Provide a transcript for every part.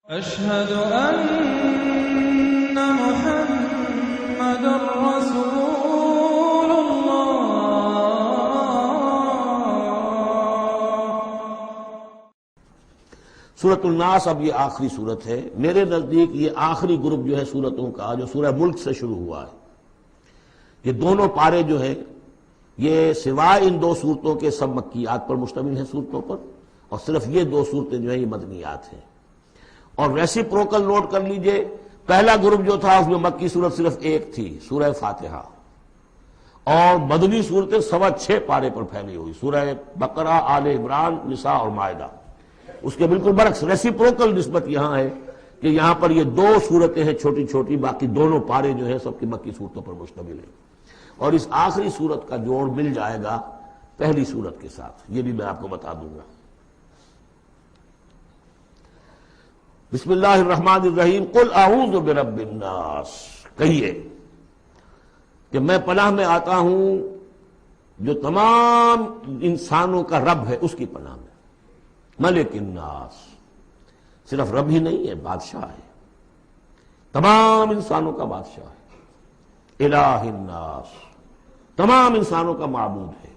أشهد أن محمد رسول الله۔ سورۃ الناس اب یہ آخری سورت ہے میرے نزدیک، یہ آخری گروپ جو ہے سورتوں کا جو سورہ ملک سے شروع ہوا ہے۔ یہ دونوں پارے جو ہیں یہ سوائے ان دو صورتوں کے سب مکیات پر مشتمل ہیں صورتوں پر، اور صرف یہ دو صورتیں جو ہیں یہ مدنیات ہیں۔ اور ریسیپروکل نوٹ کر لیجئے، پہلا گروپ جو تھا اس میں مکی صورت صرف ایک تھی، سورہ فاتحہ، اور مدنی صورتیں 6.25 پارے پر پھیلی ہوئی، سورہ بقرہ، آل عمران، نساء اور مائدہ۔ اس کے بالکل برعکس ریسیپروکل نسبت یہاں ہے کہ یہاں پر یہ دو صورتیں ہیں چھوٹی چھوٹی، باقی دونوں پارے جو ہیں سب کی مکی صورتوں پر مشتمل ہیں۔ اور اس آخری صورت کا جوڑ مل جائے گا پہلی صورت کے ساتھ، یہ بھی میں آپ کو بتا دوں گا۔ بسم اللہ الرحمن الرحیم، قل اعوذ برب الناس، کہیے کہ میں پناہ میں آتا ہوں جو تمام انسانوں کا رب ہے اس کی پناہ میں۔ ملک الناس، صرف رب ہی نہیں ہے، بادشاہ ہے، تمام انسانوں کا بادشاہ ہے۔ الہ الناس، تمام انسانوں کا معبود ہے۔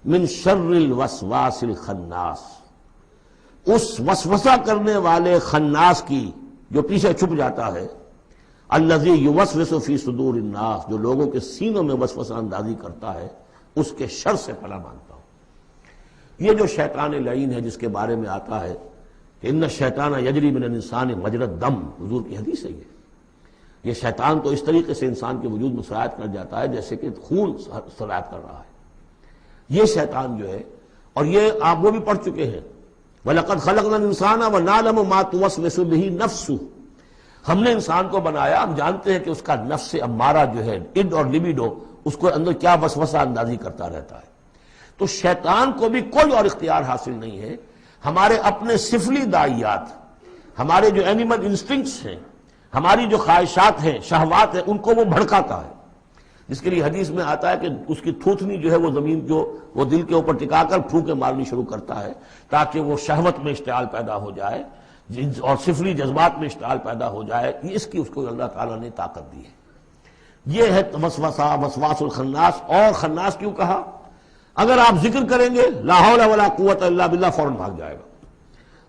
من شر الوسواس الخناس، اس وسوسہ کرنے والے خناس کی جو پیچھے چھپ جاتا ہے، الذی یوسوس فی صدور الناس، جو لوگوں کے سینوں میں وسوسہ اندازی کرتا ہے، اس کے شر سے پناہ مانگتا ہوں۔ یہ جو شیطان لعین ہے جس کے بارے میں آتا ہے کہ ان الشیطان یجری من الانسان مجری الدم، حضور کی حدیث ہے یہ شیطان تو اس طریقے سے انسان کے وجود میں سرایت کر جاتا ہے جیسے کہ خون سرایت کر رہا ہے، یہ شیطان جو ہے۔ اور یہ آپ وہ بھی پڑھ چکے ہیں، وَلَقَدْ خَلَقْنَا الْإِنسَانَ وَنَعْلَمُ مَا تُوَسْوِسُ بِهِ نَفْسُهُ، ہم نے انسان کو بنایا، ہم جانتے ہیں کہ اس کا نفس امارہ جو ہے، اڈ اور لبیڈو، اس کو اندر کیا وسوسہ اندازی کرتا رہتا ہے۔ تو شیطان کو بھی کوئی اور اختیار حاصل نہیں ہے، ہمارے اپنے سفلی داعیات، ہمارے جو اینیمل انسٹنکٹس ہیں، ہماری جو خواہشات ہیں، شہوات ہیں، ان کو وہ بھڑکاتا ہے، جس کے لیے حدیث میں آتا ہے کہ اس کی تھوتنی جو ہے وہ زمین جو وہ دل کے اوپر ٹکا کر پھونکے مارنی شروع کرتا ہے تاکہ وہ شہوت میں اشتعال پیدا ہو جائے اور سفلی جذبات میں اشتعال پیدا ہو جائے۔ اس کی اس کو اللہ تعالیٰ نے طاقت دی ہے۔ یہ ہے وسوسہ، وسواس الخناس۔ اور خناس کیوں کہا؟ اگر آپ ذکر کریں گے لا حول ولا قوت الا باللہ، فوراً بھاگ جائے گا۔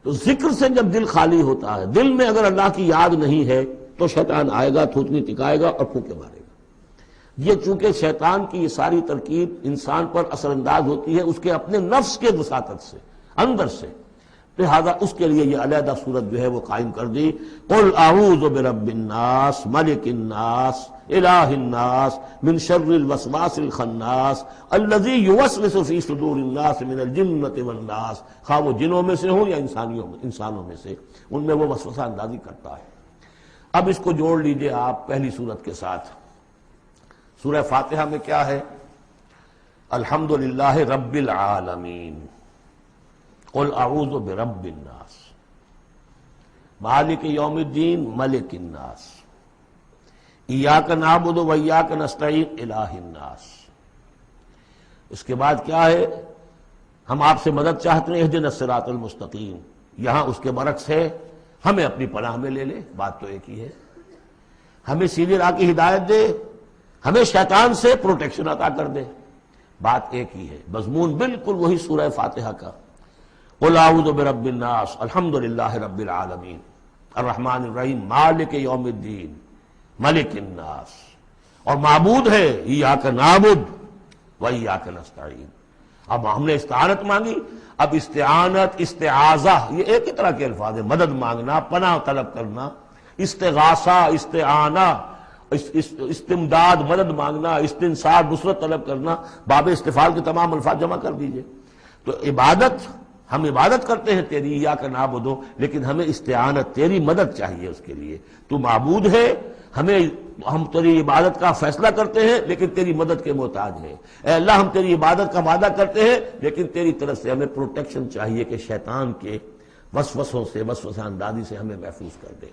تو ذکر سے جب دل خالی ہوتا ہے، دل میں اگر اللہ کی یاد نہیں ہے تو شیطان آئے گا، تھوتنی ٹکائے گا اور پھونکے مارے گا۔ یہ چونکہ شیطان کی یہ ساری ترکیب انسان پر اثر انداز ہوتی ہے اس کے اپنے نفس کے وساطت سے، اندر سے، لہذا اس کے لیے یہ علیحدہ صورت جو ہے وہ قائم کر دی۔ قل اعوذ برب الناس، ملک الناس، الہ الناس، من شر الوسواس الخناس، الذی یوسوس فی صدور الناس من الجنۃ والناس، خواہ وہ جنوں میں سے ہوں یا انسانوں میں سے، ان میں وہ وسوسہ اندازی کرتا ہے۔ اب اس کو جوڑ لیجئے آپ پہلی صورت کے ساتھ۔ سورہ فاتحہ میں کیا ہے؟ الحمدللہ رب العالمین، قل اعوذ برب الناس، مالک یوم الدین، ملک الناس، ایاک نعبد و ایاک نستعین، الہ الناس۔ اس کے بعد کیا ہے؟ ہم آپ سے مدد چاہتے ہیں، اہدنا الصراط المستقیم، یہاں اس کے برعکس ہے، ہمیں اپنی پناہ میں لے لے، بات تو ایک ہی ہے، ہمیں سیدھی راہ کی ہدایت دے، ہمیں شیطان سے پروٹیکشن عطا کر دے، بات ایک ہی ہے، مضمون بالکل وہی سورہ فاتحہ کا۔ قل اعوذ برب الناس، الحمدللہ رب العالمین، الرحمن الرحیم، مالک یوم الدین، ملک الناس، اور معبود ہے ایاک نعبد و ایاک نستعین۔ اب ہم نے استعانت مانگی، اب استعانت، استعاذہ، یہ ایک ہی طرح کے الفاظ ہیں، مدد مانگنا، پناہ طلب کرنا، استغاثہ، استعانہ، استمداد، مدد مانگنا، استنصار، نصرت طلب کرنا، باب استفعال کے تمام الفاظ جمع کر دیجئے۔ تو عبادت، ہم عبادت کرتے ہیں تیری، ایاک نعبد، لیکن ہمیں استعانت، تیری مدد چاہیے اس کے لیے، تو معبود ہے، ہم تیری عبادت کا فیصلہ کرتے ہیں لیکن تیری مدد کے محتاج ہیں۔ اے اللہ، ہم تیری عبادت کا وعدہ کرتے ہیں لیکن تیری طرف سے ہمیں پروٹیکشن چاہیے کہ شیطان کے وسوسوں سے، وسوسہ اندازی سے ہمیں محفوظ کر دے۔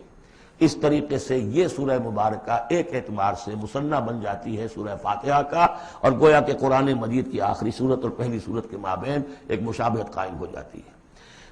اس طریقے سے یہ سورہ مبارکہ ایک اعتبار سے مصنف بن جاتی ہے سورہ فاتحہ کا، اور گویا کہ قرآن مجید کی آخری سورت اور پہلی سورت کے مابین ایک مشابہت قائم ہو جاتی ہے۔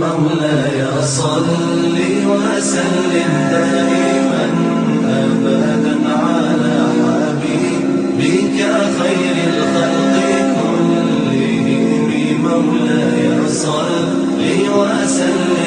مولاي صل وسلم دائما أبدا على حبيبك خير الخلق كلهم مولاي صل وسلم